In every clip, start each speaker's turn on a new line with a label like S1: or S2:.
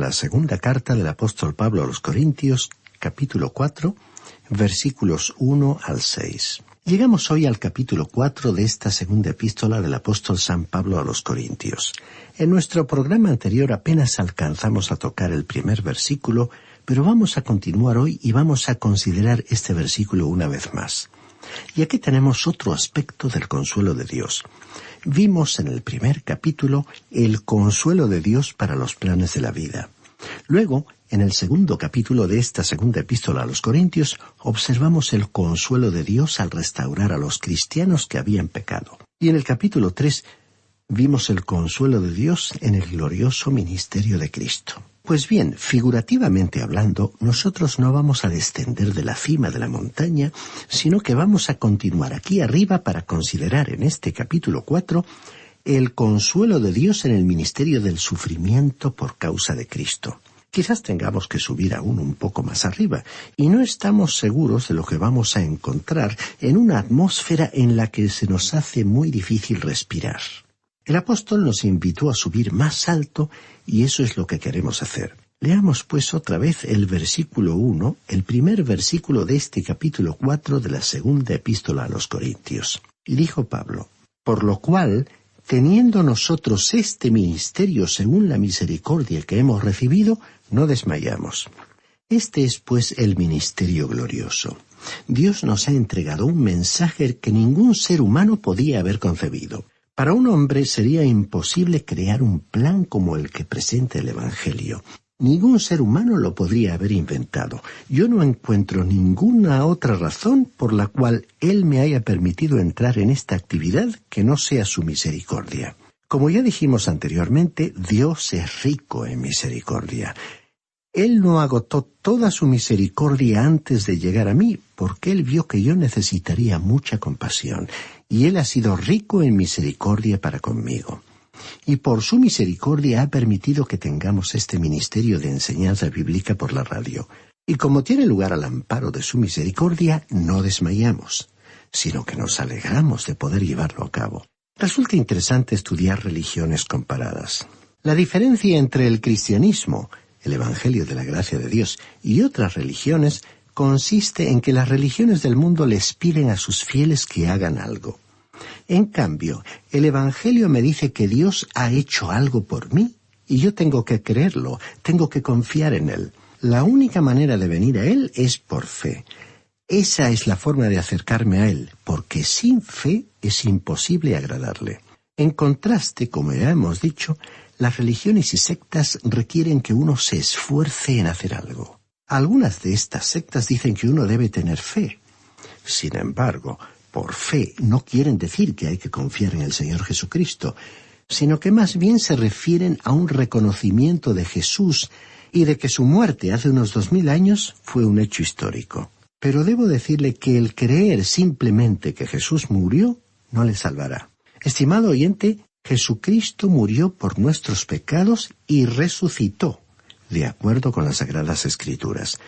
S1: la segunda carta del apóstol Pablo a los Corintios, capítulo 4, versículos 1 al 6. Llegamos hoy al capítulo 4 de esta segunda epístola del apóstol San Pablo a los Corintios. En nuestro programa anterior apenas alcanzamos a tocar el primer versículo, pero vamos a continuar hoy y vamos a considerar este versículo una vez más. Y aquí tenemos otro aspecto del consuelo de Dios. Vimos en el primer capítulo el consuelo de Dios para los planes de la vida. Luego, en el segundo capítulo de esta segunda epístola a los Corintios, observamos el consuelo de Dios al restaurar a los cristianos que habían pecado. Y en el capítulo 3, vimos el consuelo de Dios en el glorioso ministerio de Cristo. Pues bien, figurativamente hablando, nosotros no vamos a descender de la cima de la montaña, sino que vamos a continuar aquí arriba para considerar en este capítulo 4 el consuelo de Dios en el ministerio del sufrimiento por causa de Cristo. Quizás tengamos que subir aún un poco más arriba, y no estamos seguros de lo que vamos a encontrar en una atmósfera en la que se nos hace muy difícil respirar. El apóstol nos invitó a subir más alto y eso es lo que queremos hacer. Leamos pues otra vez el versículo 1, el primer versículo de este capítulo 4 de la segunda epístola a los Corintios. Y dijo Pablo: por lo cual, teniendo nosotros este ministerio según la misericordia que hemos recibido, no desmayamos. Este es pues el ministerio glorioso. Dios nos ha entregado un mensaje que ningún ser humano podía haber concebido. Para un hombre sería imposible crear un plan como el que presenta el Evangelio. Ningún ser humano lo podría haber inventado. Yo no encuentro ninguna otra razón por la cual Él me haya permitido entrar en esta actividad que no sea su misericordia. Como ya dijimos anteriormente, Dios es rico en misericordia. Él no agotó toda su misericordia antes de llegar a mí, porque Él vio que yo necesitaría mucha compasión, y Él ha sido rico en misericordia para conmigo. Y por su misericordia ha permitido que tengamos este ministerio de enseñanza bíblica por la radio. Y como tiene lugar al amparo de su misericordia, no desmayamos, sino que nos alegramos de poder llevarlo a cabo. Resulta interesante estudiar religiones comparadas. La diferencia entre el cristianismo, el Evangelio de la gracia de Dios, y otras religiones consiste en que las religiones del mundo les piden a sus fieles que hagan algo. En cambio, el Evangelio me dice que Dios ha hecho algo por mí y yo tengo que creerlo, tengo que confiar en Él. La única manera de venir a Él es por fe. Esa es la forma de acercarme a Él, porque sin fe es imposible agradarle. En contraste, como ya hemos dicho, las religiones y sectas requieren que uno se esfuerce en hacer algo. Algunas de estas sectas dicen que uno debe tener fe. Sin embargo, por fe no quieren decir que hay que confiar en el Señor Jesucristo, sino que más bien se refieren a un reconocimiento de Jesús y de que su muerte hace unos 2000 años fue un hecho histórico. Pero debo decirle que el creer simplemente que Jesús murió no le salvará. Estimado oyente, Jesucristo murió por nuestros pecados y resucitó, de acuerdo con las Sagradas Escrituras.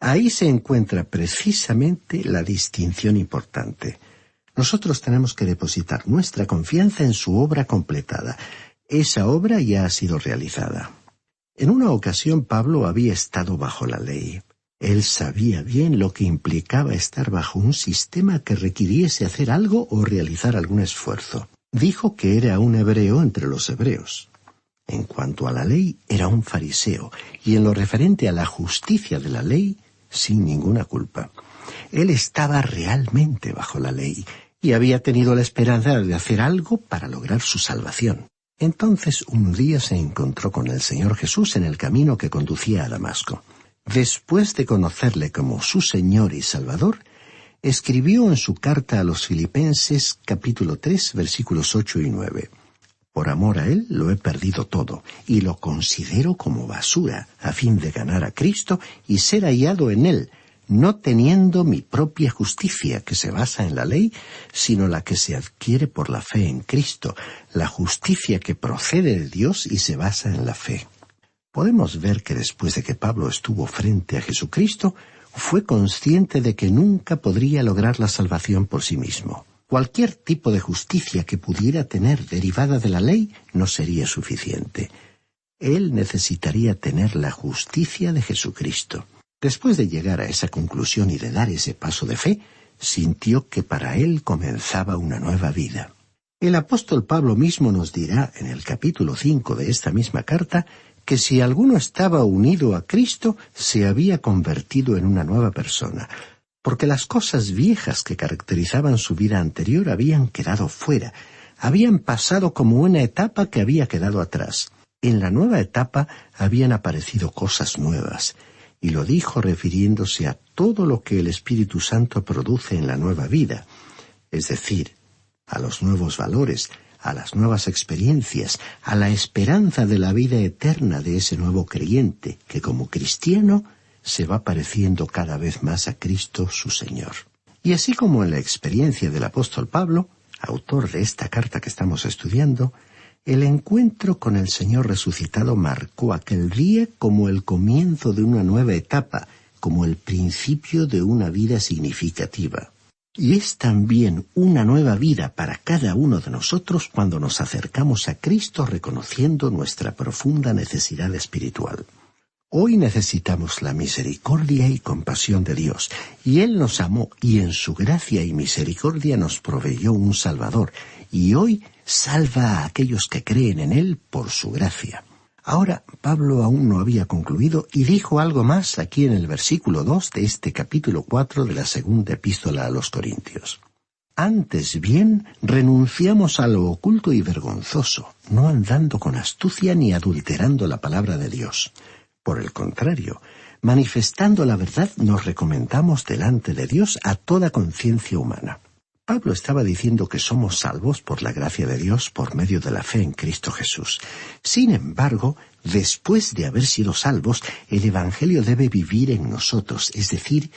S1: Ahí se encuentra precisamente la distinción importante. Nosotros tenemos que depositar nuestra confianza en su obra completada. Esa obra ya ha sido realizada. En una ocasión Pablo había estado bajo la ley. Él sabía bien lo que implicaba estar bajo un sistema que requiriese hacer algo o realizar algún esfuerzo. Dijo que era un hebreo entre los hebreos. En cuanto a la ley, era un fariseo, y en lo referente a la justicia de la ley, sin ninguna culpa. Él estaba realmente bajo la ley, y había tenido la esperanza de hacer algo para lograr su salvación. Entonces un día se encontró con el Señor Jesús en el camino que conducía a Damasco. Después de conocerle como su Señor y Salvador, escribió en su carta a los Filipenses, capítulo 3, versículos 8 y 9. Por amor a Él lo he perdido todo, y lo considero como basura, a fin de ganar a Cristo y ser hallado en Él, no teniendo mi propia justicia que se basa en la ley, sino la que se adquiere por la fe en Cristo, la justicia que procede de Dios y se basa en la fe. Podemos ver que después de que Pablo estuvo frente a Jesucristo, fue consciente de que nunca podría lograr la salvación por sí mismo. Cualquier tipo de justicia que pudiera tener derivada de la ley no sería suficiente. él necesitaría tener la justicia de Jesucristo. Después de llegar a esa conclusión y de dar ese paso de fe, sintió que para él comenzaba una nueva vida. El apóstol Pablo mismo nos dirá en el capítulo 5 de esta misma carta que si alguno estaba unido a Cristo, se había convertido en una nueva persona, porque las cosas viejas que caracterizaban su vida anterior habían quedado fuera, habían pasado como una etapa que había quedado atrás. En la nueva etapa habían aparecido cosas nuevas, y lo dijo refiriéndose a todo lo que el Espíritu Santo produce en la nueva vida, es decir, a los nuevos valores, a las nuevas experiencias, a la esperanza de la vida eterna de ese nuevo creyente, que como cristiano se va pareciendo cada vez más a Cristo su Señor. Y así como en la experiencia del apóstol Pablo, autor de esta carta que estamos estudiando, el encuentro con el Señor resucitado marcó aquel día como el comienzo de una nueva etapa, como el principio de una vida significativa. Y es también una nueva vida para cada uno de nosotros cuando nos acercamos a Cristo reconociendo nuestra profunda necesidad espiritual. Hoy necesitamos la misericordia y compasión de Dios, y Él nos amó y en su gracia y misericordia nos proveyó un Salvador, y hoy salva a aquellos que creen en Él por su gracia. Ahora, Pablo aún no había concluido y dijo algo más aquí en el versículo 2 de este capítulo 4 de la segunda epístola a los Corintios. Antes bien, renunciamos a lo oculto y vergonzoso, no andando con astucia ni adulterando la palabra de Dios. Por el contrario, manifestando la verdad, nos recomendamos delante de Dios a toda conciencia humana. Pablo estaba diciendo que somos salvos por la gracia de Dios por medio de la fe en Cristo Jesús. Sin embargo, después de haber sido salvos, el Evangelio debe vivir en nosotros, es decir,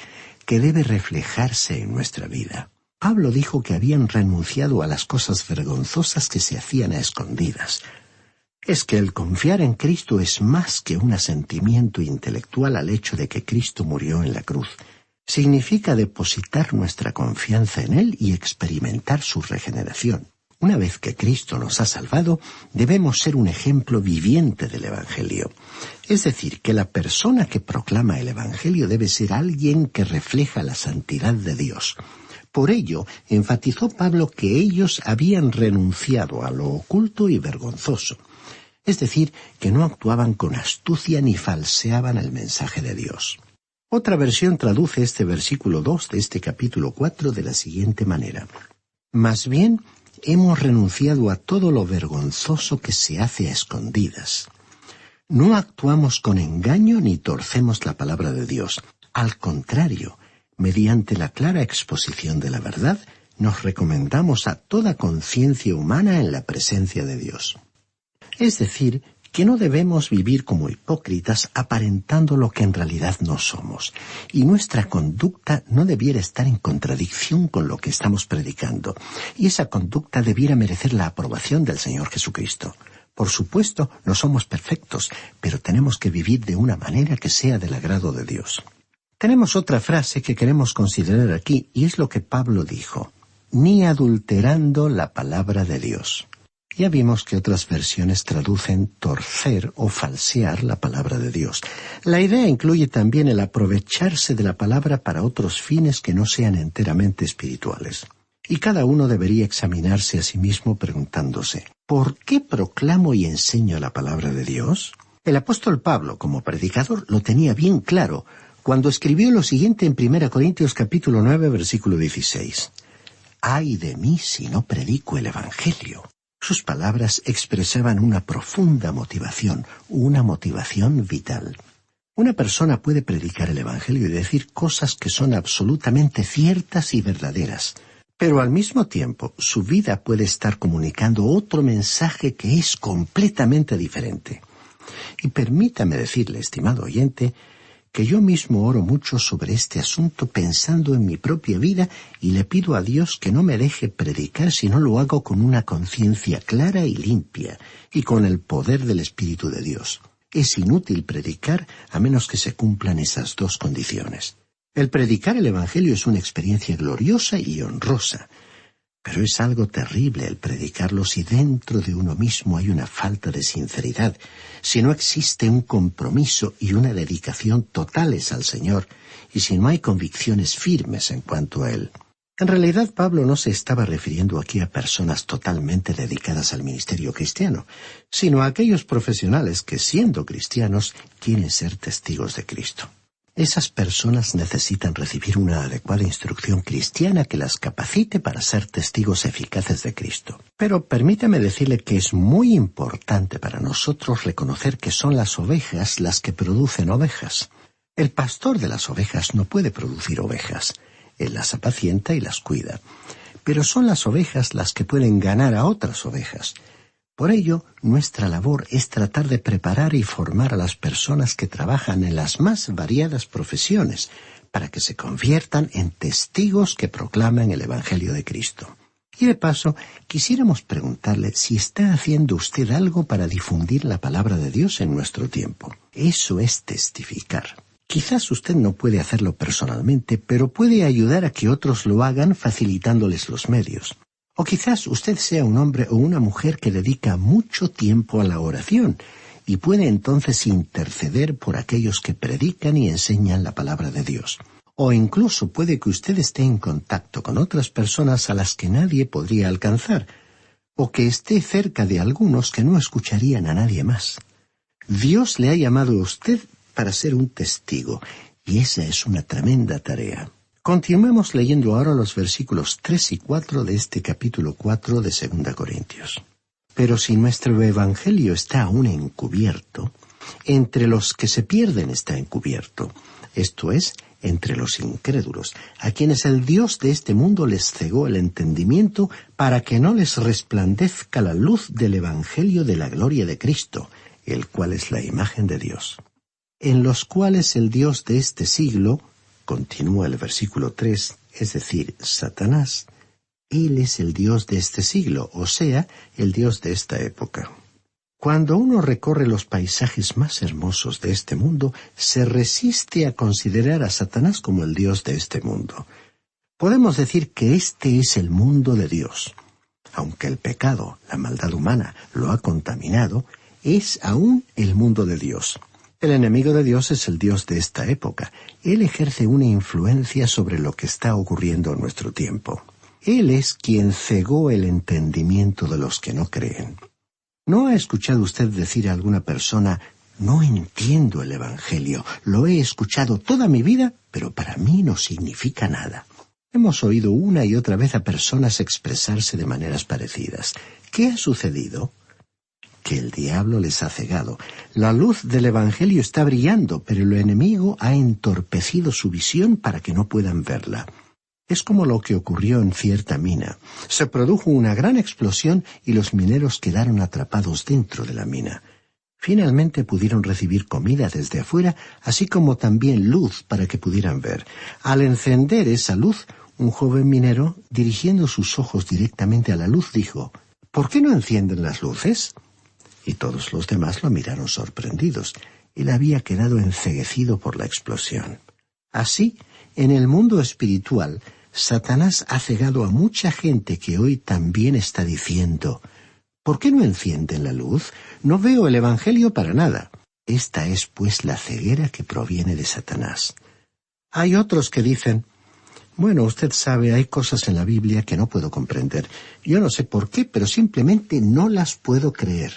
S1: que debe reflejarse en nuestra vida. Pablo dijo que habían renunciado a las cosas vergonzosas que se hacían a escondidas. Es que el confiar en Cristo es más que un asentimiento intelectual al hecho de que Cristo murió en la cruz. Significa depositar nuestra confianza en Él y experimentar su regeneración. Una vez que Cristo nos ha salvado, debemos ser un ejemplo viviente del Evangelio. Es decir, que la persona que proclama el Evangelio debe ser alguien que refleja la santidad de Dios. Por ello, enfatizó Pablo que ellos habían renunciado a lo oculto y vergonzoso. Es decir, que no actuaban con astucia ni falseaban el mensaje de Dios. Otra versión traduce este versículo 2 de este capítulo 4 de la siguiente manera. Más bien, hemos renunciado a todo lo vergonzoso que se hace a escondidas. No actuamos con engaño ni torcemos la palabra de Dios. Al contrario, mediante la clara exposición de la verdad, nos recomendamos a toda conciencia humana en la presencia de Dios. Es decir, que no debemos vivir como hipócritas aparentando lo que en realidad no somos, y nuestra conducta no debiera estar en contradicción con lo que estamos predicando, y esa conducta debiera merecer la aprobación del Señor Jesucristo. Por supuesto, no somos perfectos, pero tenemos que vivir de una manera que sea del agrado de Dios. Tenemos otra frase que queremos considerar aquí, y es lo que Pablo dijo: ni adulterando la palabra de Dios. Ya vimos que otras versiones traducen torcer o falsear la palabra de Dios. La idea incluye también el aprovecharse de la palabra para otros fines que no sean enteramente espirituales. Y cada uno debería examinarse a sí mismo preguntándose: ¿por qué proclamo y enseño la palabra de Dios? El apóstol Pablo, como predicador, lo tenía bien claro cuando escribió lo siguiente en 1 Corintios capítulo 9, versículo 16. «Ay de mí si no predico el Evangelio». Sus palabras expresaban una profunda motivación, una motivación vital. Una persona puede predicar el Evangelio y decir cosas que son absolutamente ciertas y verdaderas, pero al mismo tiempo su vida puede estar comunicando otro mensaje que es completamente diferente. Y permítame decirle, estimado oyente, que yo mismo oro mucho sobre este asunto pensando en mi propia vida y le pido a Dios que no me deje predicar si no lo hago con una conciencia clara y limpia y con el poder del Espíritu de Dios. Es inútil predicar a menos que se cumplan esas dos condiciones. El predicar el Evangelio es una experiencia gloriosa y honrosa, Pero es algo terrible el predicarlo si dentro de uno mismo hay una falta de sinceridad, si no existe un compromiso y una dedicación totales al Señor, y si no hay convicciones firmes en cuanto a Él. En realidad, Pablo no se estaba refiriendo aquí a personas totalmente dedicadas al ministerio cristiano, sino a aquellos profesionales que, siendo cristianos, quieren ser testigos de Cristo. Esas personas necesitan recibir una adecuada instrucción cristiana que las capacite para ser testigos eficaces de Cristo. Pero permítame decirle que es muy importante para nosotros reconocer que son las ovejas las que producen ovejas. El pastor de las ovejas no puede producir ovejas. Él las apacienta y las cuida. Pero son las ovejas las que pueden ganar a otras ovejas. Por ello, nuestra labor es tratar de preparar y formar a las personas que trabajan en las más variadas profesiones, para que se conviertan en testigos que proclaman el Evangelio de Cristo. Y de paso, quisiéramos preguntarle si está haciendo usted algo para difundir la palabra de Dios en nuestro tiempo. Eso es testificar. Quizás usted no puede hacerlo personalmente, pero puede ayudar a que otros lo hagan facilitándoles los medios. O quizás usted sea un hombre o una mujer que dedica mucho tiempo a la oración y puede entonces interceder por aquellos que predican y enseñan la palabra de Dios. O incluso puede que usted esté en contacto con otras personas a las que nadie podría alcanzar, o que esté cerca de algunos que no escucharían a nadie más. Dios le ha llamado a usted para ser un testigo, y esa es una tremenda tarea. Continuemos leyendo ahora los versículos 3 y 4 de este capítulo 4 de 2 Corintios. Pero si nuestro evangelio está aún encubierto, entre los que se pierden está encubierto, esto es, entre los incrédulos, a quienes el Dios de este mundo les cegó el entendimiento para que no les resplandezca la luz del evangelio de la gloria de Cristo, el cual es la imagen de Dios. En los cuales el Dios de este siglo, continúa el versículo 3, es decir, Satanás, él es el Dios de este siglo, o sea, el Dios de esta época. Cuando uno recorre los paisajes más hermosos de este mundo, se resiste a considerar a Satanás como el Dios de este mundo. Podemos decir que este es el mundo de Dios. Aunque el pecado, la maldad humana, lo ha contaminado, es aún el mundo de Dios. El enemigo de Dios es el Dios de esta época. Él ejerce una influencia sobre lo que está ocurriendo en nuestro tiempo. Él es quien cegó el entendimiento de los que no creen. ¿No ha escuchado usted decir a alguna persona, no entiendo el Evangelio, lo he escuchado toda mi vida, pero para mí no significa nada? Hemos oído una y otra vez a personas expresarse de maneras parecidas. ¿Qué ha sucedido? Que el diablo les ha cegado. La luz del Evangelio está brillando, pero el enemigo ha entorpecido su visión para que no puedan verla. Es como lo que ocurrió en cierta mina. Se produjo una gran explosión y los mineros quedaron atrapados dentro de la mina. Finalmente pudieron recibir comida desde afuera, así como también luz para que pudieran ver. Al encender esa luz, un joven minero, dirigiendo sus ojos directamente a la luz, dijo, ¿por qué no encienden las luces? Y todos los demás lo miraron sorprendidos. Él había quedado enceguecido por la explosión. Así, en el mundo espiritual, Satanás ha cegado a mucha gente que hoy también está diciendo, ¿por qué no encienden la luz? No veo el Evangelio para nada. Esta es, pues, la ceguera que proviene de Satanás. Hay otros que dicen, bueno, usted sabe, hay cosas en la Biblia que no puedo comprender. Yo no sé por qué, pero simplemente no las puedo creer.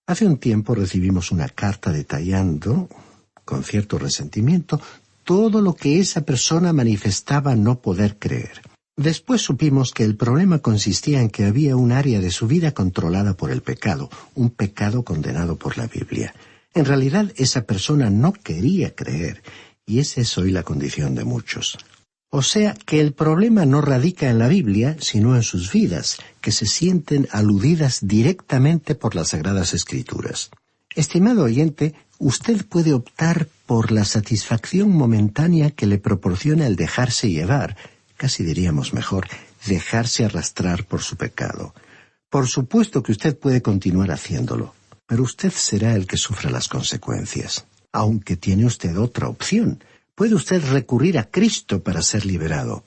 S1: Hace un tiempo recibimos una carta detallando, con cierto resentimiento, todo lo que esa persona manifestaba no poder creer. Después supimos que el problema consistía en que había un área de su vida controlada por el pecado, un pecado condenado por la Biblia. En realidad, esa persona no quería creer, y esa es hoy la condición de muchos. O sea, que el problema no radica en la Biblia, sino en sus vidas, que se sienten aludidas directamente por las Sagradas Escrituras. Estimado oyente, usted puede optar por la satisfacción momentánea que le proporciona el dejarse llevar, casi diríamos mejor, dejarse arrastrar por su pecado. Por supuesto que usted puede continuar haciéndolo, pero usted será el que sufra las consecuencias. Aunque tiene usted otra opción. Puede usted recurrir a Cristo para ser liberado.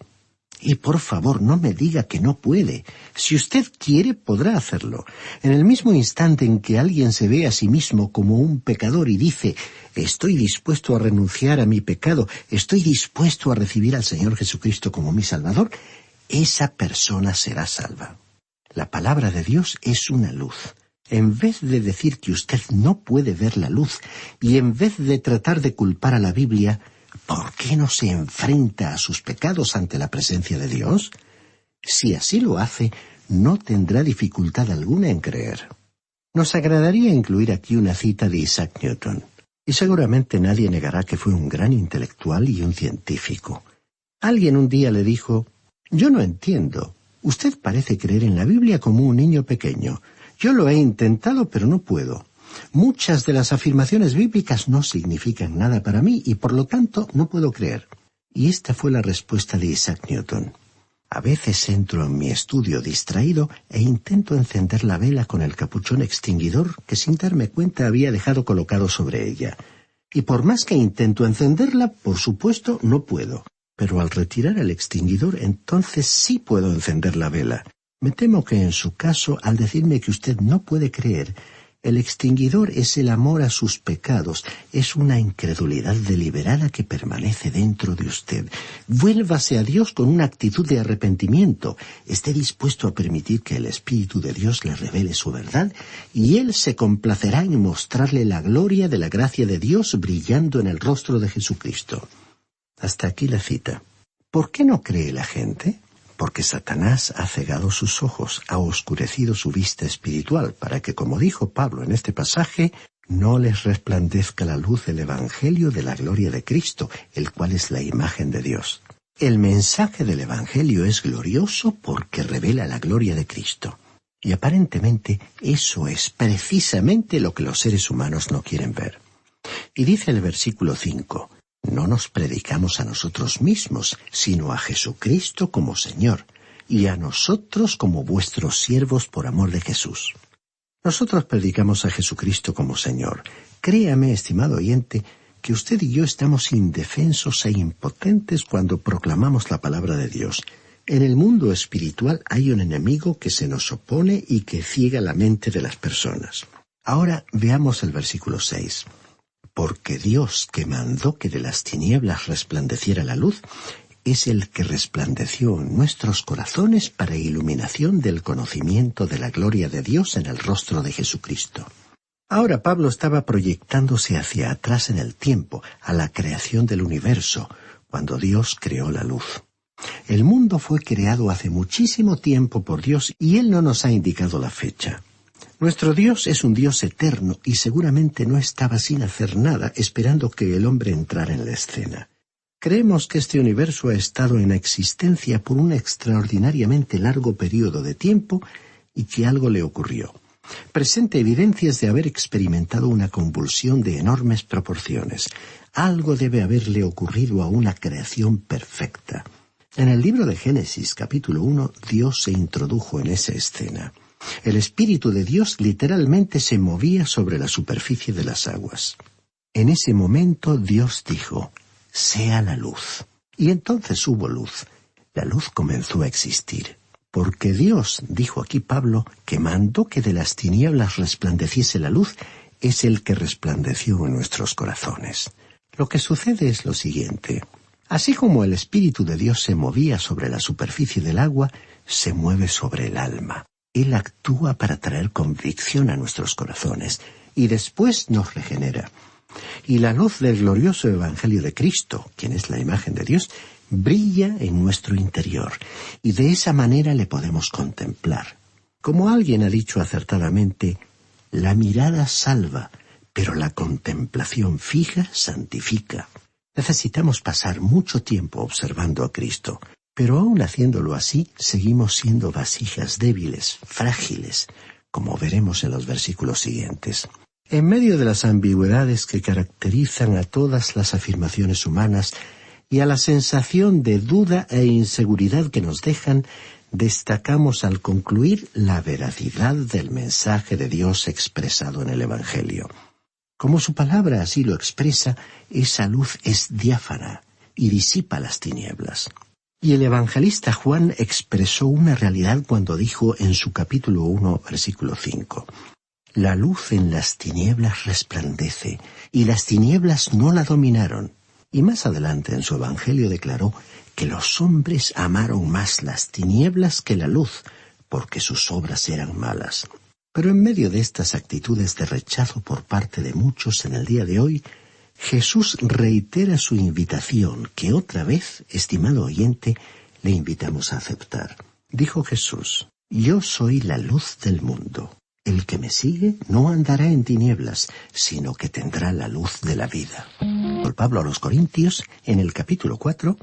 S1: Y por favor, no me diga que no puede. Si usted quiere, podrá hacerlo. En el mismo instante en que alguien se ve a sí mismo como un pecador y dice, estoy dispuesto a renunciar a mi pecado, estoy dispuesto a recibir al Señor Jesucristo como mi Salvador, esa persona será salva. La palabra de Dios es una luz. En vez de decir que usted no puede ver la luz y en vez de tratar de culpar a la Biblia, ¿por qué no se enfrenta a sus pecados ante la presencia de Dios? Si así lo hace, no tendrá dificultad alguna en creer. Nos agradaría incluir aquí una cita de Isaac Newton, y seguramente nadie negará que fue un gran intelectual y un científico. Alguien un día le dijo, «Yo no entiendo. Usted parece creer en la Biblia como un niño pequeño. Yo lo he intentado, pero no puedo. Muchas de las afirmaciones bíblicas no significan nada para mí y por lo tanto no puedo creer». Y esta fue la respuesta de Isaac Newton. A veces entro en mi estudio distraído e intento encender la vela con el capuchón extinguidor que sin darme cuenta había dejado colocado sobre ella. Y por más que intento encenderla, por supuesto, no puedo. Pero al retirar el extinguidor, entonces sí puedo encender la vela. Me temo que en su caso, al decirme que usted no puede creer, el extinguidor es el amor a sus pecados, es una incredulidad deliberada que permanece dentro de usted. Vuélvase a Dios con una actitud de arrepentimiento. Esté dispuesto a permitir que el Espíritu de Dios le revele su verdad y Él se complacerá en mostrarle la gloria de la gracia de Dios brillando en el rostro de Jesucristo. Hasta aquí la cita. ¿Por qué no cree la gente? Porque Satanás ha cegado sus ojos, ha oscurecido su vista espiritual, para que, como dijo Pablo en este pasaje, no les resplandezca la luz del Evangelio de la gloria de Cristo, el cual es la imagen de Dios. El mensaje del Evangelio es glorioso porque revela la gloria de Cristo. Y aparentemente eso es precisamente lo que los seres humanos no quieren ver. Y dice el versículo 5, «No nos predicamos a nosotros mismos, sino a Jesucristo como Señor, y a nosotros como vuestros siervos por amor de Jesús». Nosotros predicamos a Jesucristo como Señor. Créame, estimado oyente, que usted y yo estamos indefensos e impotentes cuando proclamamos la palabra de Dios. En el mundo espiritual hay un enemigo que se nos opone y que ciega la mente de las personas. Ahora veamos el versículo 6. Porque Dios, que mandó que de las tinieblas resplandeciera la luz, es el que resplandeció en nuestros corazones para iluminación del conocimiento de la gloria de Dios en el rostro de Jesucristo. Ahora Pablo estaba proyectándose hacia atrás en el tiempo, a la creación del universo, cuando Dios creó la luz. El mundo fue creado hace muchísimo tiempo por Dios y Él no nos ha indicado la fecha. Nuestro Dios es un Dios eterno y seguramente no estaba sin hacer nada esperando que el hombre entrara en la escena. Creemos que este universo ha estado en existencia por un extraordinariamente largo periodo de tiempo y que algo le ocurrió. Presenta evidencias de haber experimentado una convulsión de enormes proporciones. Algo debe haberle ocurrido a una creación perfecta. En el libro de Génesis, capítulo 1, Dios se introdujo en esa escena. El Espíritu de Dios literalmente se movía sobre la superficie de las aguas. En ese momento Dios dijo, «Sea la luz». Y entonces hubo luz. La luz comenzó a existir. Porque Dios, dijo aquí Pablo, que mandó que de las tinieblas resplandeciese la luz, es el que resplandeció en nuestros corazones. Lo que sucede es lo siguiente. Así como el Espíritu de Dios se movía sobre la superficie del agua, se mueve sobre el alma. Él actúa para traer convicción a nuestros corazones y después nos regenera. Y la luz del glorioso Evangelio de Cristo, quien es la imagen de Dios, brilla en nuestro interior y de esa manera le podemos contemplar. Como alguien ha dicho acertadamente, la mirada salva, pero la contemplación fija santifica. Necesitamos pasar mucho tiempo observando a Cristo. Pero aun haciéndolo así, seguimos siendo vasijas débiles, frágiles, como veremos en los versículos siguientes. En medio de las ambigüedades que caracterizan a todas las afirmaciones humanas y a la sensación de duda e inseguridad que nos dejan, destacamos al concluir la veracidad del mensaje de Dios expresado en el Evangelio. Como su palabra así lo expresa, esa luz es diáfana y disipa las tinieblas. Y el evangelista Juan expresó una realidad cuando dijo en su capítulo 1, versículo 5, «La luz en las tinieblas resplandece, y las tinieblas no la dominaron». Y más adelante en su evangelio declaró que los hombres amaron más las tinieblas que la luz, porque sus obras eran malas. Pero en medio de estas actitudes de rechazo por parte de muchos en el día de hoy, Jesús reitera su invitación que otra vez, estimado oyente, le invitamos a aceptar. Dijo Jesús, «Yo soy la luz del mundo. El que me sigue no andará en tinieblas, sino que tendrá la luz de la vida». Por Pablo a los Corintios, en el capítulo 4,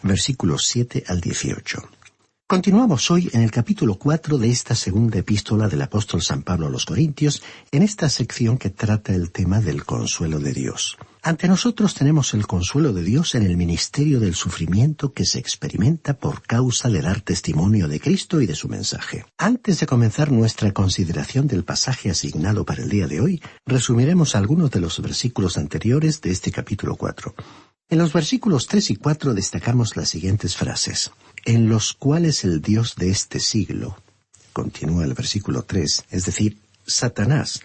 S1: versículos 7 al 18. Continuamos hoy en el capítulo 4 de esta segunda epístola del apóstol San Pablo a los Corintios, en esta sección que trata el tema del consuelo de Dios. Ante nosotros tenemos el consuelo de Dios en el ministerio del sufrimiento que se experimenta por causa de dar testimonio de Cristo y de su mensaje. Antes de comenzar nuestra consideración del pasaje asignado para el día de hoy, resumiremos algunos de los versículos anteriores de este capítulo 4. En los versículos 3 y 4 destacamos las siguientes frases. En los cuales el Dios de este siglo, continúa el versículo 3, es decir, Satanás,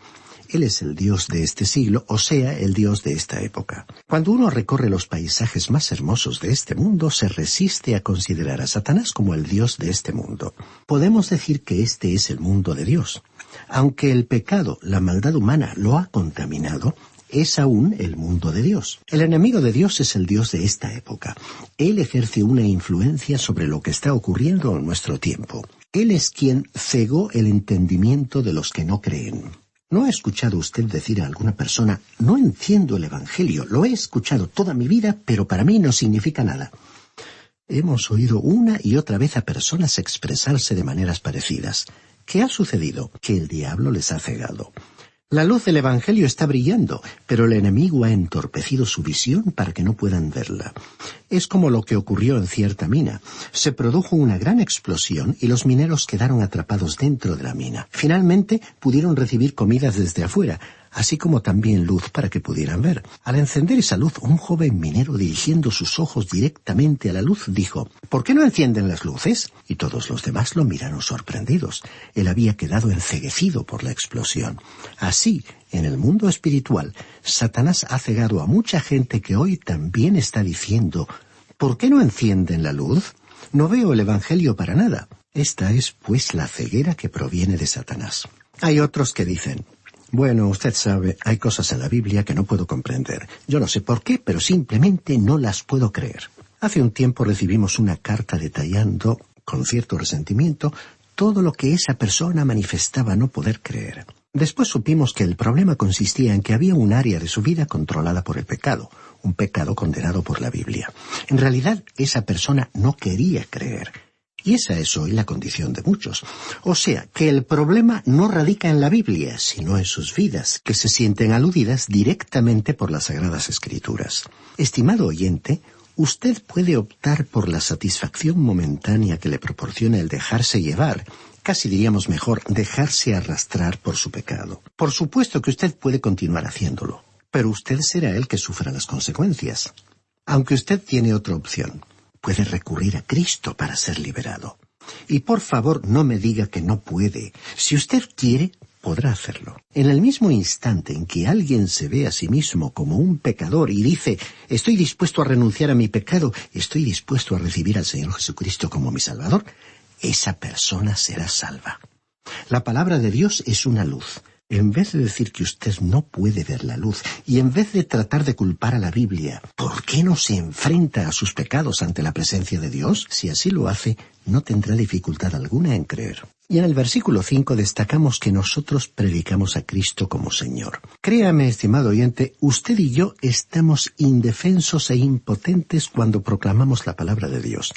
S1: él es el Dios de este siglo, o sea, el Dios de esta época. Cuando uno recorre los paisajes más hermosos de este mundo, se resiste a considerar a Satanás como el Dios de este mundo. Podemos decir que este es el mundo de Dios. Aunque el pecado, la maldad humana, lo ha contaminado, es aún el mundo de Dios. El enemigo de Dios es el Dios de esta época. Él ejerce una influencia sobre lo que está ocurriendo en nuestro tiempo. Él es quien cegó el entendimiento de los que no creen. ¿No ha escuchado usted decir a alguna persona, no entiendo el Evangelio, lo he escuchado toda mi vida, pero para mí no significa nada? Hemos oído una y otra vez a personas expresarse de maneras parecidas. ¿Qué ha sucedido? Que el diablo les ha cegado. La luz del Evangelio está brillando, pero el enemigo ha entorpecido su visión para que no puedan verla. Es como lo que ocurrió en cierta mina. Se produjo una gran explosión y los mineros quedaron atrapados dentro de la mina. Finalmente pudieron recibir comida desde afuera, así como también luz para que pudieran ver. Al encender esa luz, un joven minero, dirigiendo sus ojos directamente a la luz, dijo, «¿Por qué no encienden las luces?». Y todos los demás lo miraron sorprendidos. Él había quedado enceguecido por la explosión. Así, en el mundo espiritual, Satanás ha cegado a mucha gente que hoy también está diciendo, «¿Por qué no encienden la luz? No veo el Evangelio para nada». Esta es, pues, la ceguera que proviene de Satanás. Hay otros que dicen, «Bueno, usted sabe, hay cosas en la Biblia que no puedo comprender. Yo no sé por qué, pero simplemente no las puedo creer». Hace un tiempo recibimos una carta detallando, con cierto resentimiento, todo lo que esa persona manifestaba no poder creer. Después supimos que el problema consistía en que había un área de su vida controlada por el pecado, un pecado condenado por la Biblia. En realidad, esa persona no quería creer. Y esa es hoy la condición de muchos. O sea, que el problema no radica en la Biblia, sino en sus vidas, que se sienten aludidas directamente por las Sagradas Escrituras. Estimado oyente, usted puede optar por la satisfacción momentánea que le proporciona el dejarse llevar, casi diríamos mejor, dejarse arrastrar por su pecado. Por supuesto que usted puede continuar haciéndolo, pero usted será el que sufra las consecuencias. Aunque usted tiene otra opción. Puede recurrir a Cristo para ser liberado. Y por favor no me diga que no puede. Si usted quiere, podrá hacerlo. En el mismo instante en que alguien se ve a sí mismo como un pecador y dice, estoy dispuesto a renunciar a mi pecado, estoy dispuesto a recibir al Señor Jesucristo como mi Salvador, esa persona será salva. La palabra de Dios es una luz. En vez de decir que usted no puede ver la luz, y en vez de tratar de culpar a la Biblia, ¿por qué no se enfrenta a sus pecados ante la presencia de Dios? Si así lo hace, no tendrá dificultad alguna en creer. Y en el versículo 5 destacamos que nosotros predicamos a Cristo como Señor. Créame, estimado oyente, usted y yo estamos indefensos e impotentes cuando proclamamos la palabra de Dios.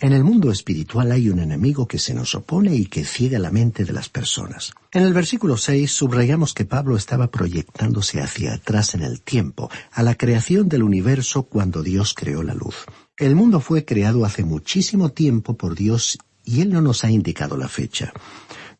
S1: En el mundo espiritual hay un enemigo que se nos opone y que ciega la mente de las personas. En el versículo 6 subrayamos que Pablo estaba proyectándose hacia atrás en el tiempo, a la creación del universo cuando Dios creó la luz. El mundo fue creado hace muchísimo tiempo por Dios y Él no nos ha indicado la fecha.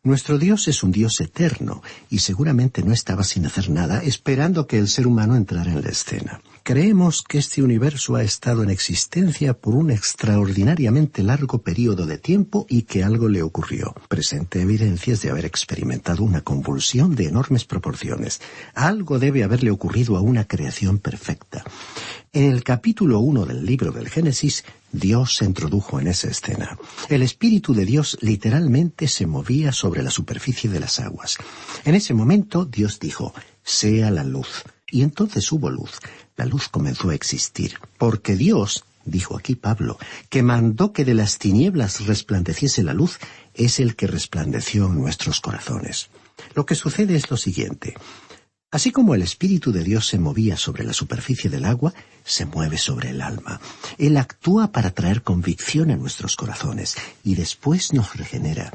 S1: Nuestro Dios es un Dios eterno, y seguramente no estaba sin hacer nada esperando que el ser humano entrara en la escena. Creemos que este universo ha estado en existencia por un extraordinariamente largo período de tiempo y que algo le ocurrió. Presenta evidencias de haber experimentado una convulsión de enormes proporciones. Algo debe haberle ocurrido a una creación perfecta. En el capítulo 1 del libro del Génesis, Dios se introdujo en esa escena. El Espíritu de Dios literalmente se movía sobre la superficie de las aguas. En ese momento Dios dijo, «Sea la luz». Y entonces hubo luz. La luz comenzó a existir. Porque Dios, dijo aquí Pablo, que mandó que de las tinieblas resplandeciese la luz, es el que resplandeció en nuestros corazones. Lo que sucede es lo siguiente. Así como el Espíritu de Dios se movía sobre la superficie del agua, se mueve sobre el alma. Él actúa para traer convicción a nuestros corazones y después nos regenera.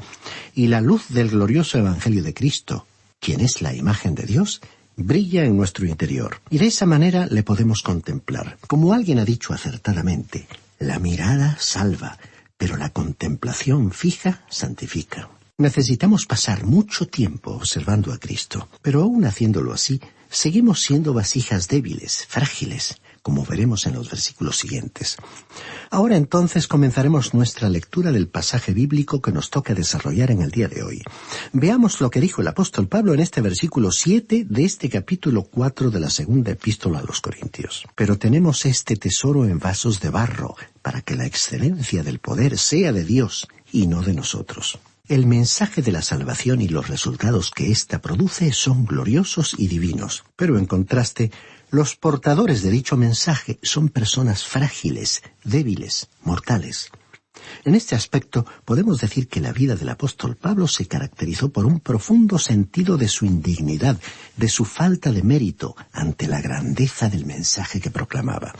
S1: Y la luz del glorioso Evangelio de Cristo, quien es la imagen de Dios, brilla en nuestro interior. Y de esa manera le podemos contemplar. Como alguien ha dicho acertadamente, la mirada salva, pero la contemplación fija santifica. Necesitamos pasar mucho tiempo observando a Cristo, pero aún haciéndolo así, seguimos siendo vasijas débiles, frágiles, como veremos en los versículos siguientes. Ahora entonces comenzaremos nuestra lectura del pasaje bíblico que nos toca desarrollar en el día de hoy. Veamos lo que dijo el apóstol Pablo en este versículo 7 de este capítulo 4 de la segunda epístola a los Corintios. Pero tenemos este tesoro en vasos de barro, para que la excelencia del poder sea de Dios y no de nosotros. El mensaje de la salvación y los resultados que ésta produce son gloriosos y divinos, pero en contraste, los portadores de dicho mensaje son personas frágiles, débiles, mortales. En este aspecto podemos decir que la vida del apóstol Pablo se caracterizó por un profundo sentido de su indignidad, de su falta de mérito ante la grandeza del mensaje que proclamaba.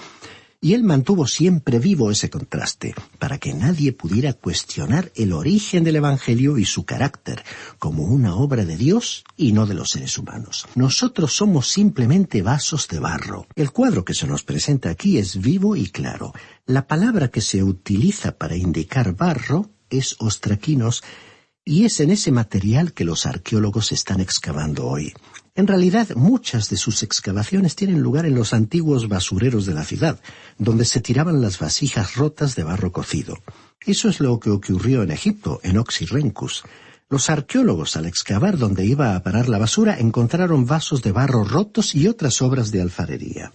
S1: Y él mantuvo siempre vivo ese contraste, para que nadie pudiera cuestionar el origen del Evangelio y su carácter, como una obra de Dios y no de los seres humanos. Nosotros somos simplemente vasos de barro. El cuadro que se nos presenta aquí es vivo y claro. La palabra que se utiliza para indicar barro es ostraquinos, y es en ese material que los arqueólogos están excavando hoy. En realidad, muchas de sus excavaciones tienen lugar en los antiguos basureros de la ciudad, donde se tiraban las vasijas rotas de barro cocido. Eso es lo que ocurrió en Egipto, en Oxyrhynchus. Los arqueólogos, al excavar donde iba a parar la basura, encontraron vasos de barro rotos y otras obras de alfarería.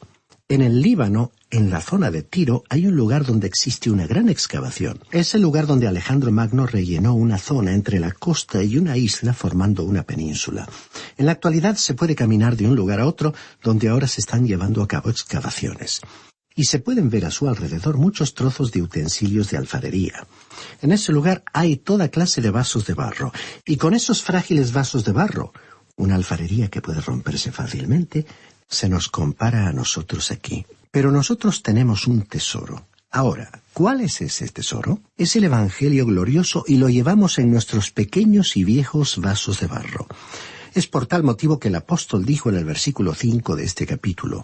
S1: En el Líbano, en la zona de Tiro, hay un lugar donde existe una gran excavación. Es el lugar donde Alejandro Magno rellenó una zona entre la costa y una isla formando una península. En la actualidad se puede caminar de un lugar a otro donde ahora se están llevando a cabo excavaciones. Y se pueden ver a su alrededor muchos trozos de utensilios de alfarería. En ese lugar hay toda clase de vasos de barro. Y con esos frágiles vasos de barro, una alfarería que puede romperse fácilmente, se nos compara a nosotros aquí. Pero nosotros tenemos un tesoro. Ahora, ¿cuál es ese tesoro? Es el Evangelio glorioso y lo llevamos en nuestros pequeños y viejos vasos de barro. Es por tal motivo que el apóstol dijo en el versículo 5 de este capítulo,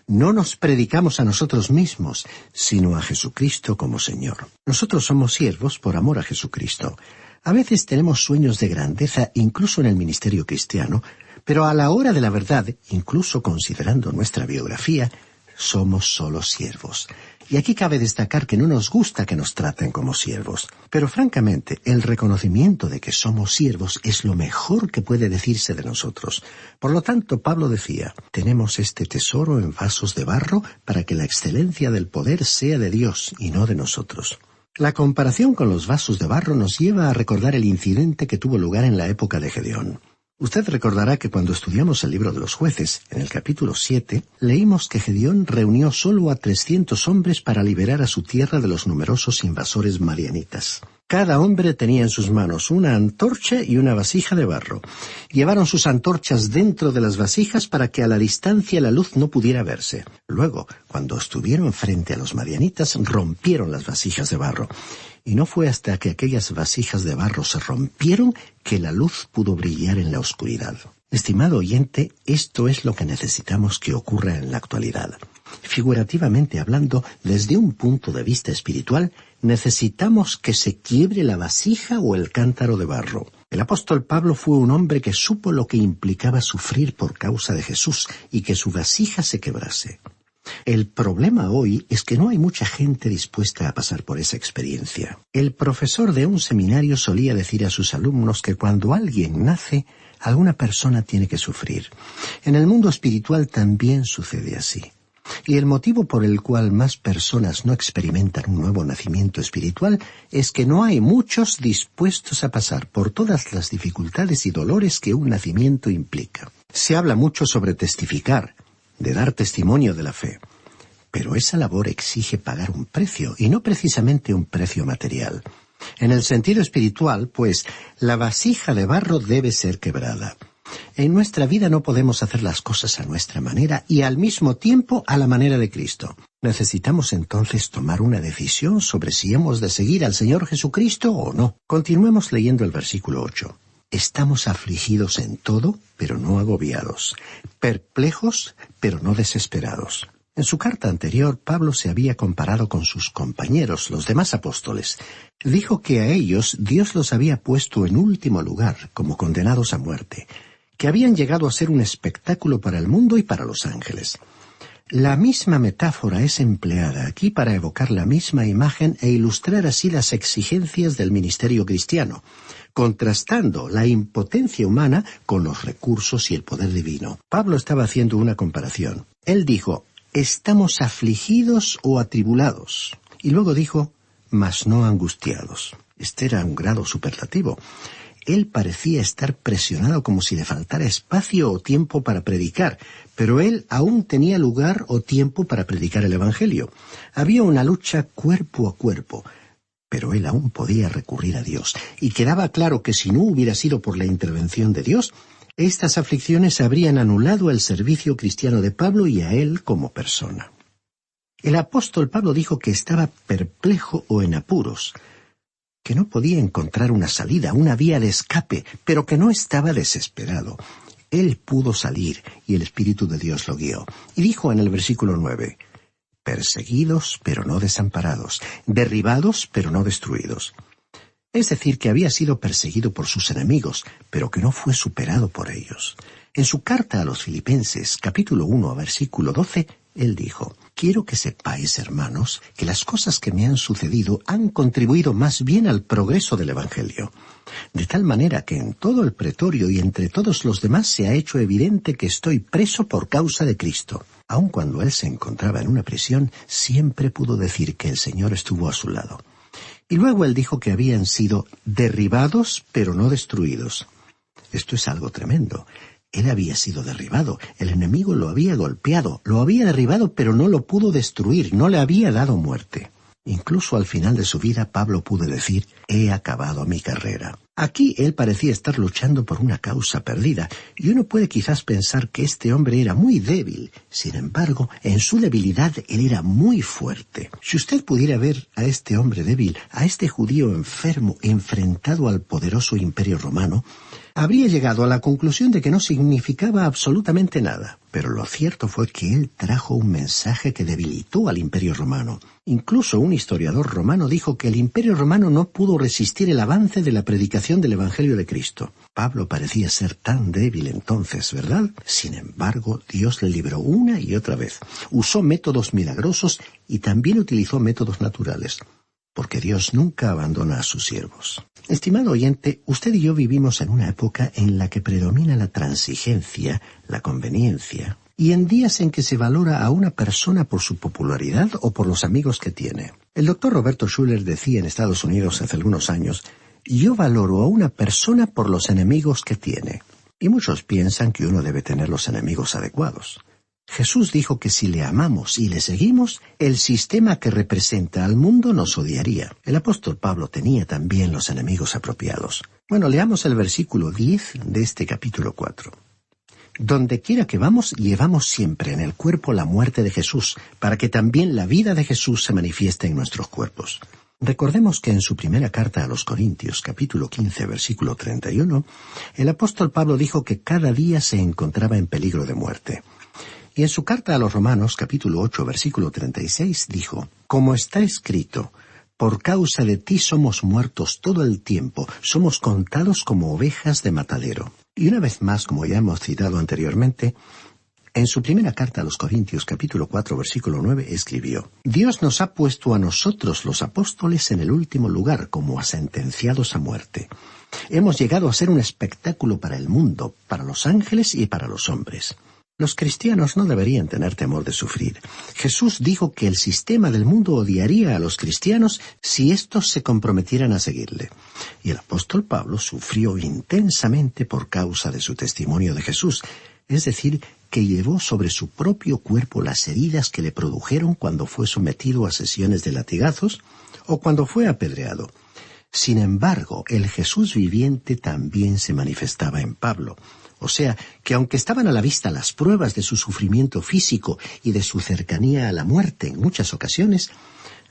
S1: «No nos predicamos a nosotros mismos, sino a Jesucristo como Señor». Nosotros somos siervos por amor a Jesucristo. A veces tenemos sueños de grandeza incluso en el ministerio cristiano, pero a la hora de la verdad, incluso considerando nuestra biografía, somos solo siervos. Y aquí cabe destacar que no nos gusta que nos traten como siervos. Pero francamente, el reconocimiento de que somos siervos es lo mejor que puede decirse de nosotros. Por lo tanto, Pablo decía, tenemos este tesoro en vasos de barro para que la excelencia del poder sea de Dios y no de nosotros. La comparación con los vasos de barro nos lleva a recordar el incidente que tuvo lugar en la época de Gedeón. Usted recordará que cuando estudiamos el libro de los jueces, en el capítulo 7, leímos que Gedeón reunió solo a 300 hombres para liberar a su tierra de los numerosos invasores madianitas. Cada hombre tenía en sus manos una antorcha y una vasija de barro. Llevaron sus antorchas dentro de las vasijas para que a la distancia la luz no pudiera verse. Luego, cuando estuvieron frente a los madianitas, rompieron las vasijas de barro. Y no fue hasta que aquellas vasijas de barro se rompieron que la luz pudo brillar en la oscuridad. Estimado oyente, esto es lo que necesitamos que ocurra en la actualidad. Figurativamente hablando, desde un punto de vista espiritual, necesitamos que se quiebre la vasija o el cántaro de barro. El apóstol Pablo fue un hombre que supo lo que implicaba sufrir por causa de Jesús y que su vasija se quebrase. El problema hoy es que no hay mucha gente dispuesta a pasar por esa experiencia. El profesor de un seminario solía decir a sus alumnos que cuando alguien nace, alguna persona tiene que sufrir. En el mundo espiritual también sucede así. Y el motivo por el cual más personas no experimentan un nuevo nacimiento espiritual es que no hay muchos dispuestos a pasar por todas las dificultades y dolores que un nacimiento implica. Se habla mucho sobre testificar, de dar testimonio de la fe. Pero esa labor exige pagar un precio, y no precisamente un precio material. En el sentido espiritual, pues, la vasija de barro debe ser quebrada. En nuestra vida no podemos hacer las cosas a nuestra manera y al mismo tiempo a la manera de Cristo. Necesitamos entonces tomar una decisión sobre si hemos de seguir al Señor Jesucristo o no. Continuemos leyendo el versículo 8. Estamos afligidos en todo, pero no agobiados, perplejos, pero no desesperados. En su carta anterior, Pablo se había comparado con sus compañeros, los demás apóstoles. Dijo que a ellos Dios los había puesto en último lugar, como condenados a muerte, que habían llegado a ser un espectáculo para el mundo y para los ángeles. La misma metáfora es empleada aquí para evocar la misma imagen e ilustrar así las exigencias del ministerio cristiano, contrastando la impotencia humana con los recursos y el poder divino. Pablo estaba haciendo una comparación. Él dijo, estamos afligidos o atribulados. Y luego dijo, mas no angustiados. Este era un grado superlativo. Él parecía estar presionado como si le faltara espacio o tiempo para predicar, pero él aún tenía lugar o tiempo para predicar el Evangelio. Había una lucha cuerpo a cuerpo, pero él aún podía recurrir a Dios. Y quedaba claro que si no hubiera sido por la intervención de Dios, estas aflicciones habrían anulado el servicio cristiano de Pablo y a él como persona. El apóstol Pablo dijo que estaba perplejo o en apuros, que no podía encontrar una salida, una vía de escape, pero que no estaba desesperado. Él pudo salir y el Espíritu de Dios lo guió. Y dijo en el versículo 9, perseguidos pero no desamparados, derribados pero no destruidos. Es decir, que había sido perseguido por sus enemigos, pero que no fue superado por ellos. En su carta a los Filipenses, capítulo 1, versículo 12, él dijo, quiero que sepáis, hermanos, que las cosas que me han sucedido han contribuido más bien al progreso del Evangelio. De tal manera que en todo el pretorio y entre todos los demás se ha hecho evidente que estoy preso por causa de Cristo. Aun cuando él se encontraba en una prisión, siempre pudo decir que el Señor estuvo a su lado. Y luego él dijo que habían sido derribados, pero no destruidos. Esto es algo tremendo. Él había sido derribado, el enemigo lo había golpeado, lo había derribado, pero no lo pudo destruir, no le había dado muerte. Incluso al final de su vida, Pablo pudo decir, he acabado mi carrera. Aquí él parecía estar luchando por una causa perdida, y uno puede quizás pensar que este hombre era muy débil. Sin embargo, en su debilidad él era muy fuerte. Si usted pudiera ver a este hombre débil, a este judío enfermo, enfrentado al poderoso imperio romano, habría llegado a la conclusión de que no significaba absolutamente nada. Pero lo cierto fue que él trajo un mensaje que debilitó al imperio romano. Incluso un historiador romano dijo que el imperio romano no pudo resistir el avance de la predicación del Evangelio de Cristo. Pablo parecía ser tan débil entonces, ¿verdad? Sin embargo, Dios le libró una y otra vez. Usó métodos milagrosos y también utilizó métodos naturales, porque Dios nunca abandona a sus siervos. Estimado oyente, usted y yo vivimos en una época en la que predomina la transigencia, la conveniencia, y en días en que se valora a una persona por su popularidad o por los amigos que tiene. El doctor Roberto Schuller decía en Estados Unidos hace algunos años, yo valoro a una persona por los enemigos que tiene. Y muchos piensan que uno debe tener los enemigos adecuados. Jesús dijo que si le amamos y le seguimos, el sistema que representa al mundo nos odiaría. El apóstol Pablo tenía también los enemigos apropiados. Bueno, leamos el versículo 10 de este capítulo 4. Donde quiera que vamos, llevamos siempre en el cuerpo la muerte de Jesús, para que también la vida de Jesús se manifieste en nuestros cuerpos. Recordemos que en su primera carta a los Corintios, capítulo 15, versículo 31, el apóstol Pablo dijo que cada día se encontraba en peligro de muerte. Y en su carta a los Romanos, capítulo 8, versículo 36, dijo, como está escrito, Por causa de ti somos muertos todo el tiempo, somos contados como ovejas de matadero. Y una vez más, como ya hemos citado anteriormente, en su primera carta a los Corintios, capítulo 4, versículo 9, escribió: Dios nos ha puesto a nosotros, los apóstoles, en el último lugar, como a sentenciados a muerte. Hemos llegado a ser un espectáculo para el mundo, para los ángeles y para los hombres. Los cristianos no deberían tener temor de sufrir. Jesús dijo que el sistema del mundo odiaría a los cristianos si éstos se comprometieran a seguirle. Y el apóstol Pablo sufrió intensamente por causa de su testimonio de Jesús, es decir, que llevó sobre su propio cuerpo las heridas que le produjeron cuando fue sometido a sesiones de latigazos o cuando fue apedreado. Sin embargo, el Jesús viviente también se manifestaba en Pablo. O sea, que aunque estaban a la vista las pruebas de su sufrimiento físico y de su cercanía a la muerte en muchas ocasiones,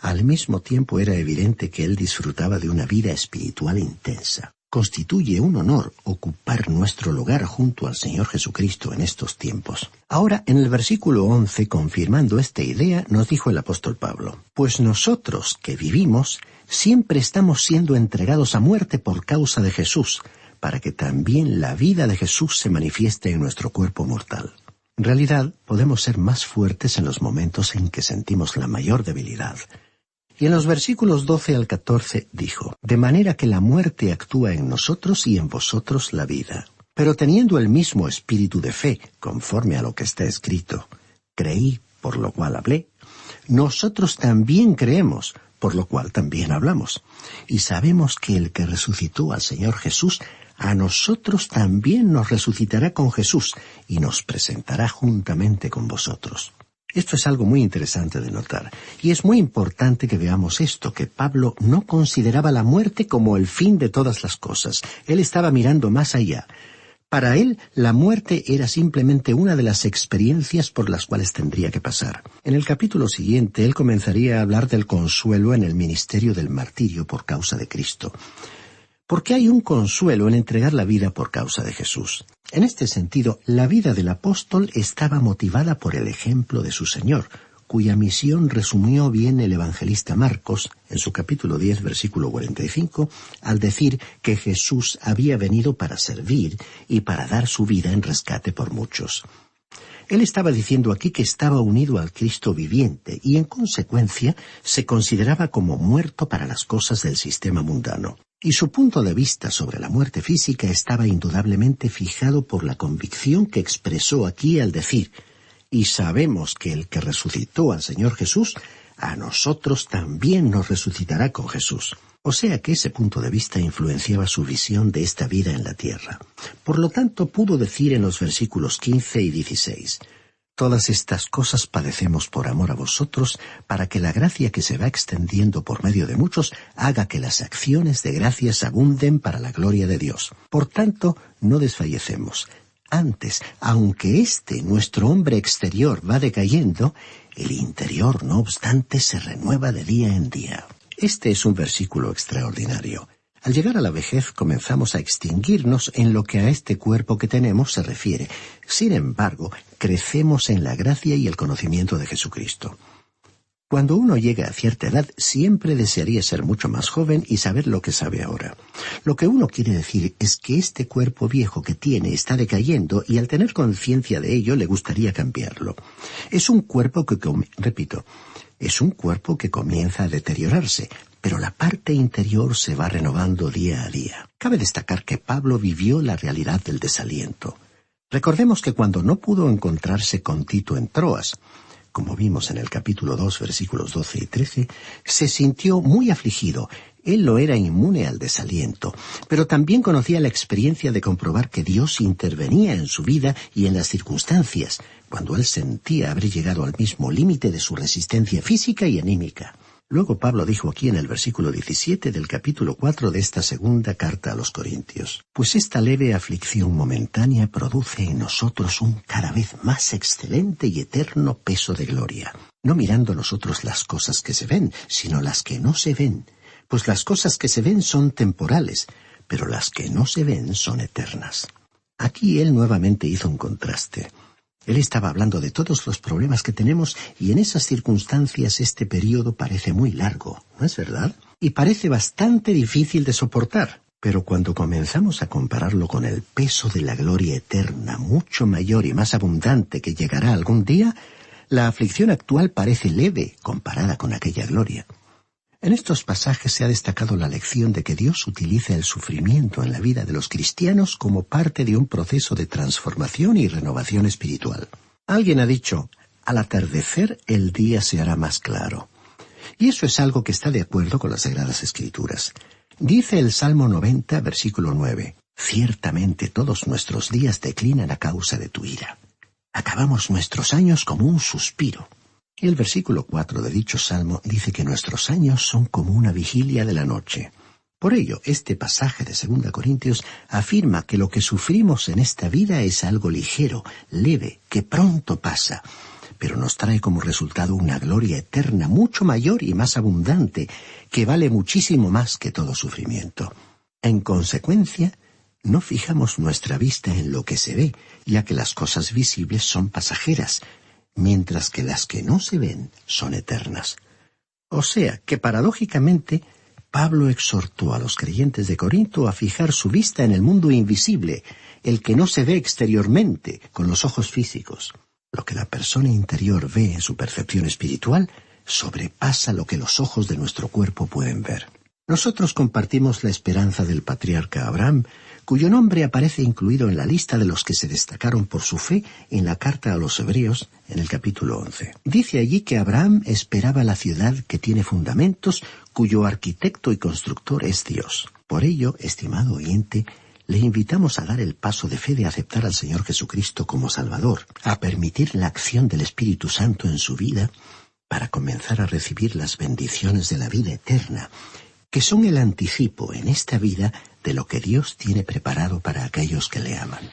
S1: al mismo tiempo era evidente que él disfrutaba de una vida espiritual intensa. Constituye un honor ocupar nuestro lugar junto al Señor Jesucristo en estos tiempos. Ahora, en el versículo 11, confirmando esta idea, nos dijo el apóstol Pablo: Pues nosotros que vivimos, siempre estamos siendo entregados a muerte por causa de Jesús, para que también la vida de Jesús se manifieste en nuestro cuerpo mortal. En realidad, podemos ser más fuertes en los momentos en que sentimos la mayor debilidad. Y en los versículos 12 al 14 dijo: De manera que la muerte actúa en nosotros y en vosotros la vida. Pero teniendo el mismo espíritu de fe, conforme a lo que está escrito: Creí, por lo cual hablé. Nosotros también creemos, por lo cual también hablamos. Y sabemos que el que resucitó al Señor Jesús, a nosotros también nos resucitará con Jesús y nos presentará juntamente con vosotros. Esto es algo muy interesante de notar, y es muy importante que veamos esto, que Pablo no consideraba la muerte como el fin de todas las cosas. Él estaba mirando más allá. Para él, la muerte era simplemente una de las experiencias por las cuales tendría que pasar. En el capítulo siguiente, él comenzaría a hablar del consuelo en el ministerio del martirio por causa de Cristo. Porque hay un consuelo en entregar la vida por causa de Jesús. En este sentido, la vida del apóstol estaba motivada por el ejemplo de su Señor, cuya misión resumió bien el evangelista Marcos en su capítulo 10, versículo 45, al decir que Jesús había venido para servir y para dar su vida en rescate por muchos. Él estaba diciendo aquí que estaba unido al Cristo viviente y, en consecuencia, se consideraba como muerto para las cosas del sistema mundano. Y su punto de vista sobre la muerte física estaba indudablemente fijado por la convicción que expresó aquí al decir: Y sabemos que el que resucitó al Señor Jesús, a nosotros también nos resucitará con Jesús. O sea que ese punto de vista influenciaba su visión de esta vida en la tierra. Por lo tanto, pudo decir en los versículos 15 y 16: Todas estas cosas padecemos por amor a vosotros, para que la gracia que se va extendiendo por medio de muchos haga que las acciones de gracias abunden para la gloria de Dios. Por tanto, no desfallecemos. Antes, aunque nuestro hombre exterior, va decayendo, el interior, no obstante, se renueva de día en día. Este es un versículo extraordinario. Al llegar a la vejez comenzamos a extinguirnos en lo que a este cuerpo que tenemos se refiere. Sin embargo, crecemos en la gracia y el conocimiento de Jesucristo. Cuando uno llega a cierta edad, siempre desearía ser mucho más joven y saber lo que sabe ahora. Lo que uno quiere decir es que este cuerpo viejo que tiene está decayendo y al tener conciencia de ello le gustaría cambiarlo. Es un cuerpo es un cuerpo que comienza a deteriorarse, pero la parte interior se va renovando día a día. Cabe destacar que Pablo vivió la realidad del desaliento. Recordemos que cuando no pudo encontrarse con Tito en Troas, como vimos en el capítulo 2, versículos 12 y 13, se sintió muy afligido. Él lo era inmune al desaliento, pero también conocía la experiencia de comprobar que Dios intervenía en su vida y en las circunstancias, cuando él sentía haber llegado al mismo límite de su resistencia física y anímica. Luego Pablo dijo aquí en el versículo 17 del capítulo 4 de esta segunda carta a los Corintios: Pues esta leve aflicción momentánea produce en nosotros un cada vez más excelente y eterno peso de gloria, no mirando nosotros las cosas que se ven, sino las que no se ven. Pues las cosas que se ven son temporales, pero las que no se ven son eternas. Aquí él nuevamente hizo un contraste. Él estaba hablando de todos los problemas que tenemos y en esas circunstancias este periodo parece muy largo, ¿no es verdad? Y parece bastante difícil de soportar. Pero cuando comenzamos a compararlo con el peso de la gloria eterna, mucho mayor y más abundante que llegará algún día, la aflicción actual parece leve comparada con aquella gloria. En estos pasajes se ha destacado la lección de que Dios utiliza el sufrimiento en la vida de los cristianos como parte de un proceso de transformación y renovación espiritual. Alguien ha dicho, al atardecer el día se hará más claro. Y eso es algo que está de acuerdo con las Sagradas Escrituras. Dice el Salmo 90, versículo 9, «Ciertamente todos nuestros días declinan a causa de tu ira. Acabamos nuestros años como un suspiro». Y el versículo 4 de dicho salmo dice que nuestros años son como una vigilia de la noche. Por ello, este pasaje de 2 Corintios afirma que lo que sufrimos en esta vida es algo ligero, leve, que pronto pasa, pero nos trae como resultado una gloria eterna mucho mayor y más abundante, que vale muchísimo más que todo sufrimiento. En consecuencia, no fijamos nuestra vista en lo que se ve, ya que las cosas visibles son pasajeras, mientras que las que no se ven son eternas. O sea que paradójicamente, Pablo exhortó a los creyentes de Corinto a fijar su vista en el mundo invisible, el que no se ve exteriormente con los ojos físicos. Lo que la persona interior ve en su percepción espiritual sobrepasa lo que los ojos de nuestro cuerpo pueden ver. Nosotros compartimos la esperanza del patriarca Abraham, cuyo nombre aparece incluido en la lista de los que se destacaron por su fe en la carta a los Hebreos, en el capítulo 11. Dice allí que Abraham esperaba la ciudad que tiene fundamentos, cuyo arquitecto y constructor es Dios. Por ello, estimado oyente, le invitamos a dar el paso de fe de aceptar al Señor Jesucristo como Salvador, a permitir la acción del Espíritu Santo en su vida, para comenzar a recibir las bendiciones de la vida eterna, que son el anticipo en esta vida de lo que Dios tiene preparado para aquellos que le aman.